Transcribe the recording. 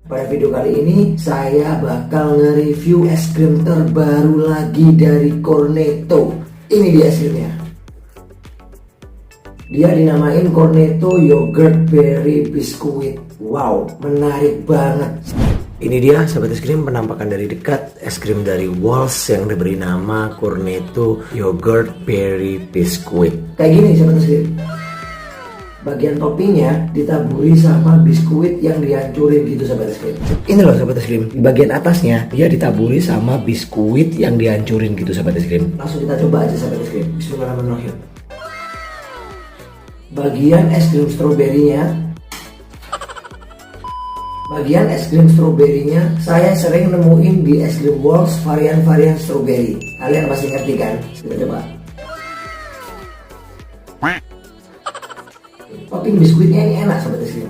Pada video kali ini saya bakal nge-review es krim terbaru lagi dari Cornetto. Ini dia es krimnya. Dia dinamain Cornetto Yogurt Berry Biscuit. Wow, menarik banget. Ini dia sahabat es krim, penampakan dari dekat es krim dari Walls yang diberi nama Cornetto Yogurt Berry Biscuit. Kayak gini sahabat es krim. Bagian toppingnya ditaburi sama biskuit yang dihancurin gitu sahabat es krim. Ini loh sahabat es krim, di bagian atasnya dia ditaburi sama biskuit yang dihancurin gitu sahabat es krim. Langsung kita coba aja sahabat es krim. Bismillahirrahmanirrahim. Bagian es krim stroberinya saya sering nemuin di es krim Walls varian-varian strawberry. Kalian pasti ngerti kan? Kita coba. Topping biskuitnya ini enak sahabat es krim.